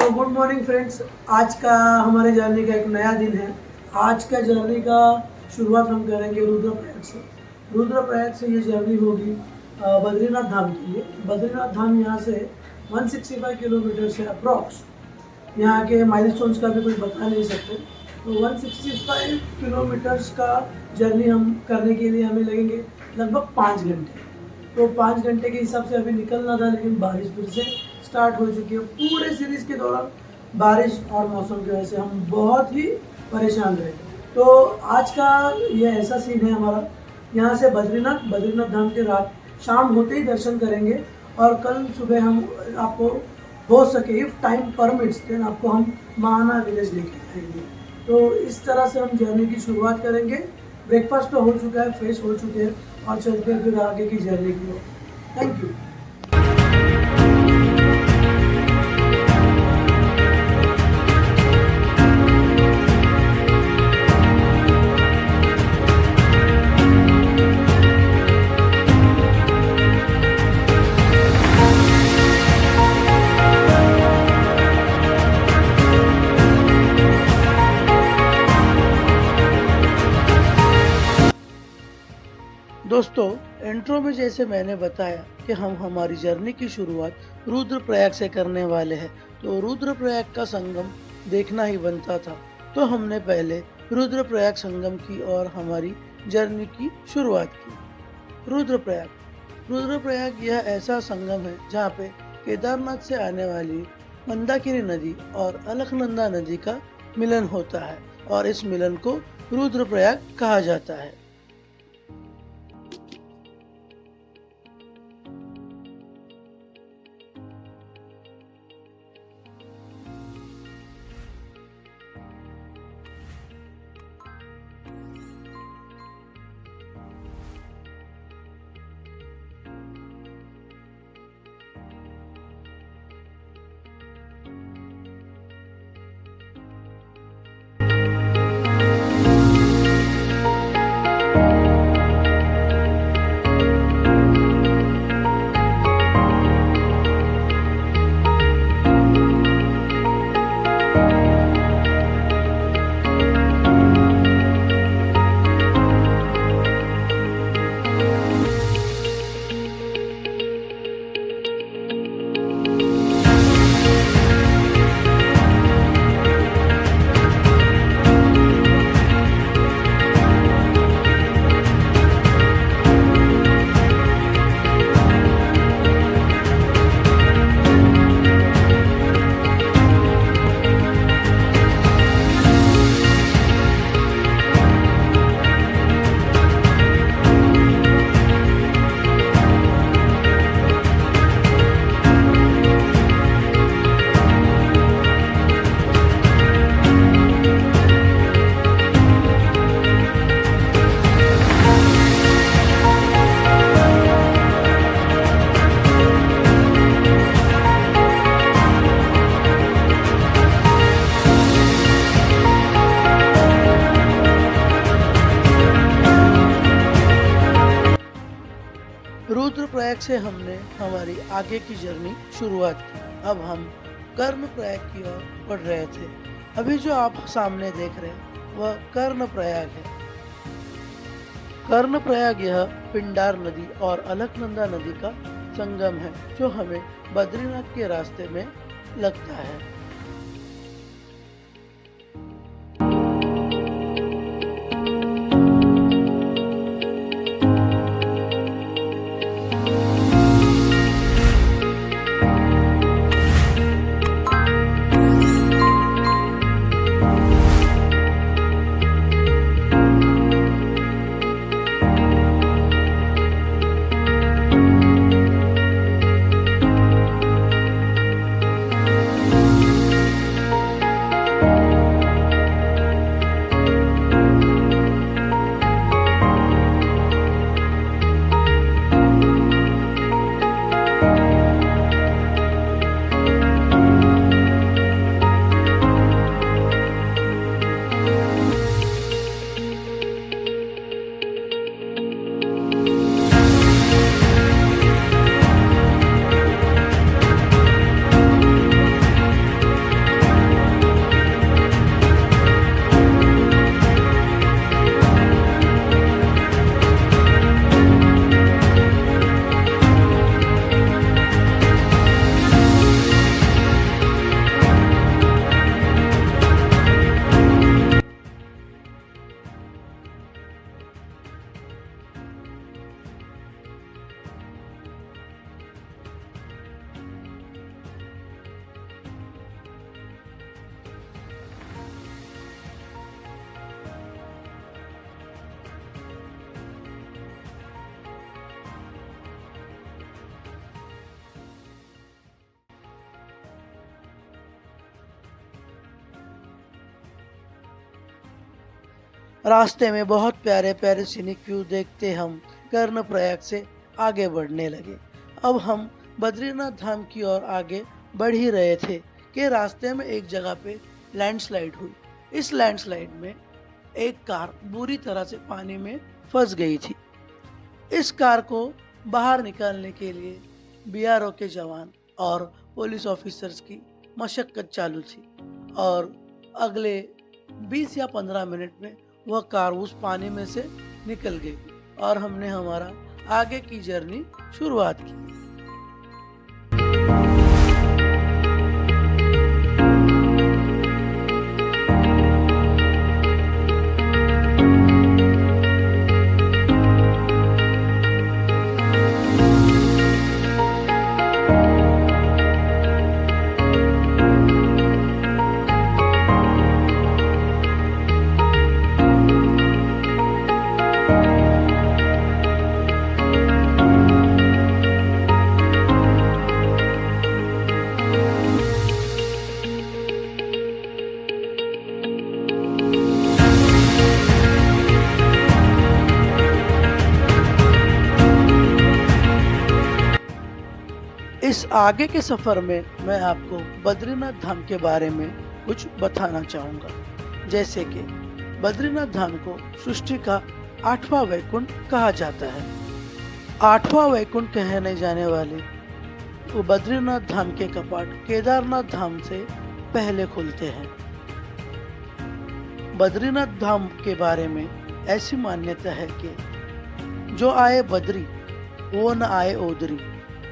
तो good morning friends. आज का हमारे जर्नी का एक नया दिन है। आज का जर्नी का शुरुआत हम करेंगे रुद्रप्रयाग से। रुद्रप्रयाग से ये जर्नी होगी बद्रीनाथ धाम के लिए। बद्रीनाथ धाम यहाँ से 165 किलोमीटर से अप्रॉक्स। यहाँ के माइलस्टोन्स का भी कुछ बता नहीं सकते। तो 165 किलोमीटर्स का जर्नी हम करने के लिए हमें लगेंगे लगभग 5 घंटे। तो 5 घंटे के हिसाब से अभी निकलना था, लेकिन बारिश फिर से स्टार्ट हो चुकी है। पूरे सीरीज़ के दौरान बारिश और मौसम की वजह से हम बहुत ही परेशान रहे। तो आज का ये ऐसा सीन है हमारा, यहाँ से बद्रीनाथ धाम के रात शाम होते ही दर्शन करेंगे और कल सुबह हम आपको हो सके इफ़ टाइम परमिट्स देन आपको हम महाना विलेज लेके जाएंगे। तो इस तरह से हम जर्नी की शुरुआत करेंगे। ब्रेकफास्ट तो हो चुका है, फ्रेश हो चुके हैं और चलते हैं फिर आगे की जर्नी की ओर। Thank you. दोस्तों, इंट्रो में जैसे मैंने बताया कि हम हमारी जर्नी की शुरुआत रुद्रप्रयाग से करने वाले हैं, तो रुद्रप्रयाग का संगम देखना ही बनता था। तो हमने पहले रुद्रप्रयाग संगम की और हमारी जर्नी की शुरुआत की। रुद्रप्रयाग यह ऐसा संगम है जहाँ पे केदारनाथ से आने वाली मंदाकिनी नदी और अलकनंदा नदी का मिलन होता है और इस मिलन को रुद्रप्रयाग कहा जाता है। रुद्रप्रयाग से हमने हमारी आगे की जर्नी शुरुआत की। अब हम कर्णप्रयाग की ओर बढ़ रहे थे। अभी जो आप सामने देख रहे हैं वह कर्णप्रयाग है। कर्णप्रयाग यह पिंडार नदी और अलकनंदा नदी का संगम है जो हमें बद्रीनाथ के रास्ते में लगता है। रास्ते में बहुत प्यारे प्यारे सीनिक व्यू देखते हम कर्णप्रयाग से आगे बढ़ने लगे। अब हम बद्रीनाथ धाम की ओर आगे बढ़ ही रहे थे कि रास्ते में एक जगह पे लैंडस्लाइड हुई। इस लैंडस्लाइड में एक कार बुरी तरह से पानी में फंस गई थी। इस कार को बाहर निकालने के लिए बीआरओ के जवान और पुलिस ऑफिसर्स की मशक्कत चालू थी और अगले 20 या 15 मिनट में वह कार उस पानी में से निकल गई और हमने हमारा आगे की जर्नी शुरुआत की। इस आगे के सफ़र में मैं आपको बद्रीनाथ धाम के बारे में कुछ बताना चाहूँगा। जैसे कि बद्रीनाथ धाम को सृष्टि का 8वां वैकुंठ कहा जाता है। 8वां वैकुंठ कहने जाने वाले वो बद्रीनाथ धाम के कपाट केदारनाथ धाम से पहले खुलते हैं। बद्रीनाथ धाम के बारे में ऐसी मान्यता है कि जो आए बद्री वो न आए ओदरी।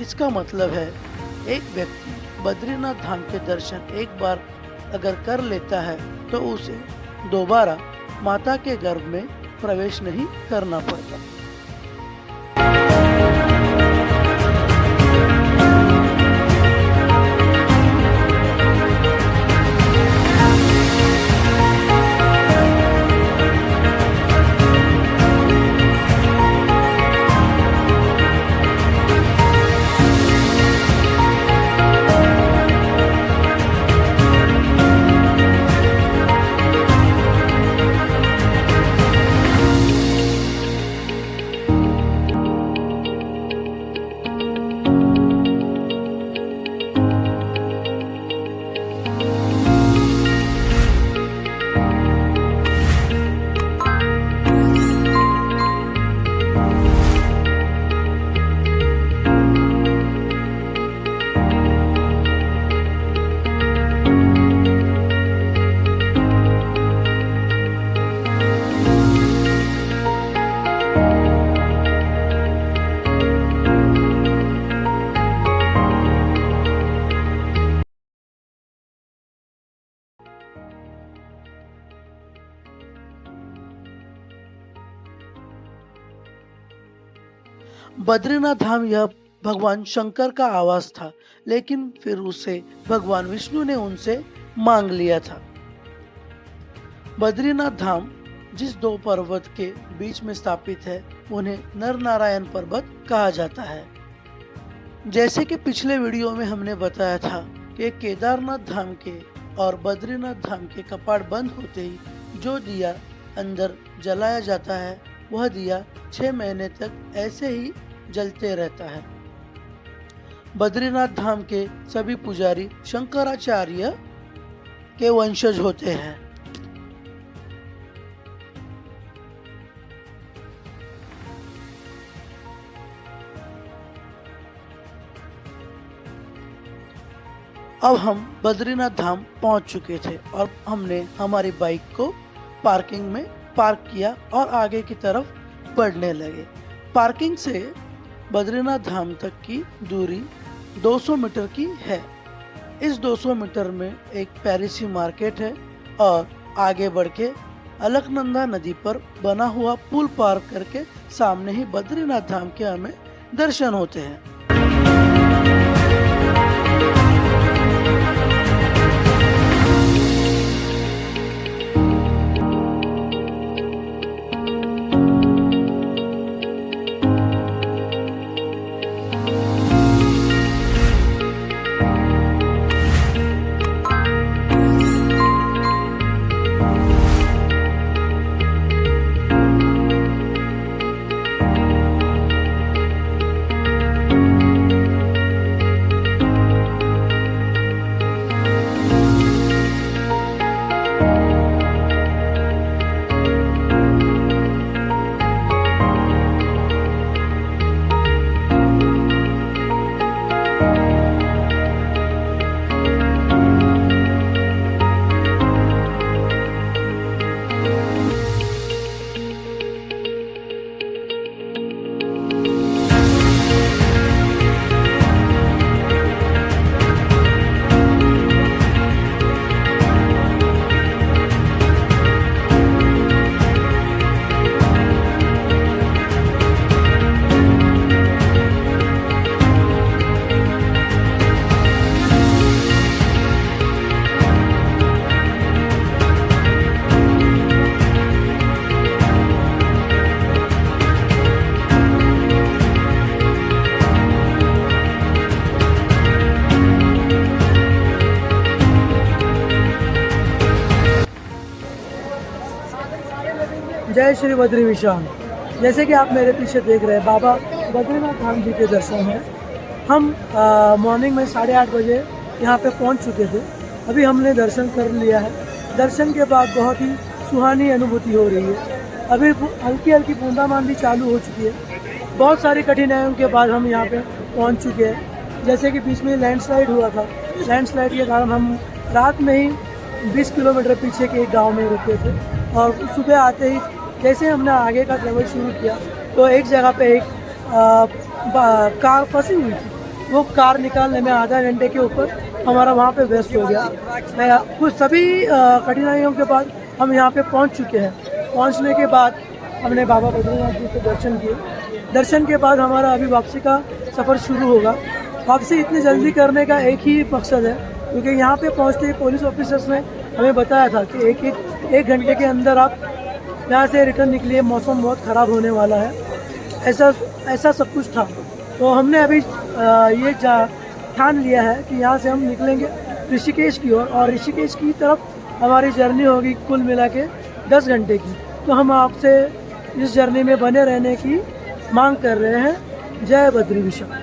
इसका मतलब है एक व्यक्ति बद्रीनाथ धाम के दर्शन एक बार अगर कर लेता है तो उसे दोबारा माता के गर्भ में प्रवेश नहीं करना पड़ता। बद्रीनाथ धाम यह भगवान शंकर का आवास था, लेकिन फिर उसे भगवान विष्णु ने उनसे मांग लिया था। बद्रीनाथ धाम जिस दो पर्वत के बीच में स्थापित है उन्हें नर नारायण पर्वत कहा जाता है। जैसे कि पिछले वीडियो में हमने बताया था कि केदारनाथ धाम के और बद्रीनाथ धाम के कपाट बंद होते ही जो दिया अंदर जलाया जाता है वह दिया 6 महीने तक ऐसे ही जलते रहता है। बद्रीनाथ धाम के सभी पुजारी शंकराचार्य के वंशज होते हैं। अब हम बद्रीनाथ धाम पहुंच चुके थे और हमने हमारी बाइक को पार्किंग में पार्क किया और आगे की तरफ बढ़ने लगे। पार्किंग से बद्रीनाथ धाम तक की दूरी 200 मीटर की है। इस 200 मीटर में एक प्यारी सी मार्केट है और आगे बढ़ के अलकनंदा नदी पर बना हुआ पुल पार करके सामने ही बद्रीनाथ धाम के हमें दर्शन होते हैं। जय श्री बद्री विशाल। जैसे कि आप मेरे पीछे देख रहे हैं, बाबा बद्रीनाथ धाम जी के दर्शन हैं। हम मॉर्निंग में 8:30 बजे यहाँ पे पहुँच चुके थे। अभी हमने दर्शन कर लिया है। दर्शन के बाद बहुत ही सुहानी अनुभूति हो रही है। अभी हल्की हल्की बूंदाबांदी चालू हो चुकी है। बहुत सारी कठिनाइयों के बाद हम यहाँ पे पहुँच चुके हैं। जैसे कि बीच में लैंडस्लाइड हुआ था। लैंडस्लाइड के कारण हम रात में ही 20 किलोमीटर पीछे के एक गांव में रुके थे और सुबह आते ही जैसे हमने आगे का ट्रेवल शुरू किया तो एक जगह पे एक कार फंसी हुई थी। वो कार निकालने में आधा घंटे के ऊपर हमारा वहाँ पे वेस्ट हो गया। कुछ सभी कठिनाइयों के बाद हम यहाँ पे पहुँच चुके हैं। पहुँचने के बाद हमने बाबा बद्रीनाथ जी के दर्शन किए। दर्शन के बाद हमारा अभी वापसी का सफ़र शुरू होगा। वापसी इतनी जल्दी करने का एक ही मकसद है, क्योंकि यहाँ पे पहुँचते ही पुलिस ऑफिसर्स ने हमें बताया था कि एक घंटे के अंदर आप यहाँ से रिटर्न निकलिए, मौसम बहुत ख़राब होने वाला है। ऐसा सब कुछ था। तो हमने अभी ये ठान लिया है कि यहाँ से हम निकलेंगे ऋषिकेश की ओर, और ऋषिकेश की तरफ हमारी जर्नी होगी कुल मिला के 10 घंटे की। तो हम आपसे इस जर्नी में बने रहने की मांग कर रहे हैं। जय Badri Vishal.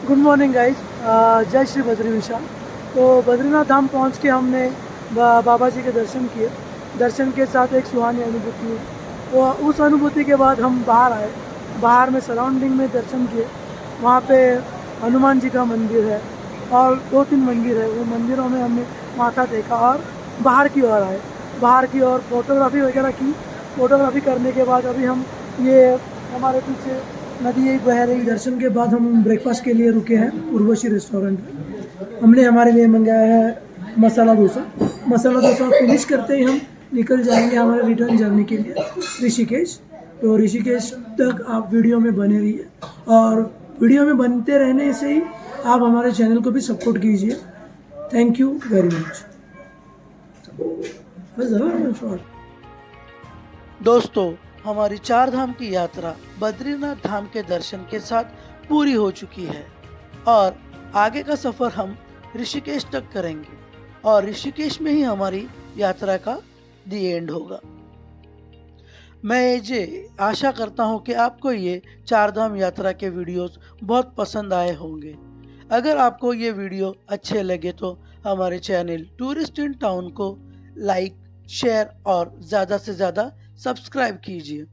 Good morning guys. जय श्री बद्री विशाल। तो बद्रीनाथ धाम पहुंच के हमने बाबा जी के दर्शन किए। दर्शन के साथ एक सुहानी अनुभूति हुई। तो उस अनुभूति के बाद हम बाहर आए। बाहर में सराउंडिंग में दर्शन किए। वहाँ पे हनुमान जी का मंदिर है और 2-3 मंदिर है। वो मंदिरों में हमने माथा टेका और बाहर की ओर आए। बाहर की ओर फोटोग्राफी वगैरह की। फोटोग्राफी करने के बाद अभी हम ये हमारे पीछे नदी एक बह रही। दर्शन के बाद हम ब्रेकफास्ट के लिए रुके हैं उर्वशी रेस्टोरेंट में। हमने हमारे लिए मंगाया है मसाला डोसा। मसाला डोसा फिनिश करते ही हम निकल जाएंगे हमारे रिटर्न जर्नी के लिए ऋषिकेश। तो ऋषिकेश तक आप वीडियो में बने रहिए, और वीडियो में बनते रहने से ही आप हमारे चैनल को भी सपोर्ट कीजिए। Thank you very much. दोस्तों, हमारी 4 धाम की यात्रा बद्रीनाथ धाम के दर्शन के साथ पूरी हो चुकी है और आगे का सफ़र हम ऋषिकेश तक करेंगे और ऋषिकेश में ही हमारी यात्रा का दी एंड होगा। मैं ये आशा करता हूँ कि आपको ये 4 धाम यात्रा के वीडियोस बहुत पसंद आए होंगे। अगर आपको ये वीडियो अच्छे लगे तो हमारे चैनल टूरिस्ट इन टाउन को लाइक, शेयर और ज़्यादा से ज़्यादा सब्सक्राइब कीजिए।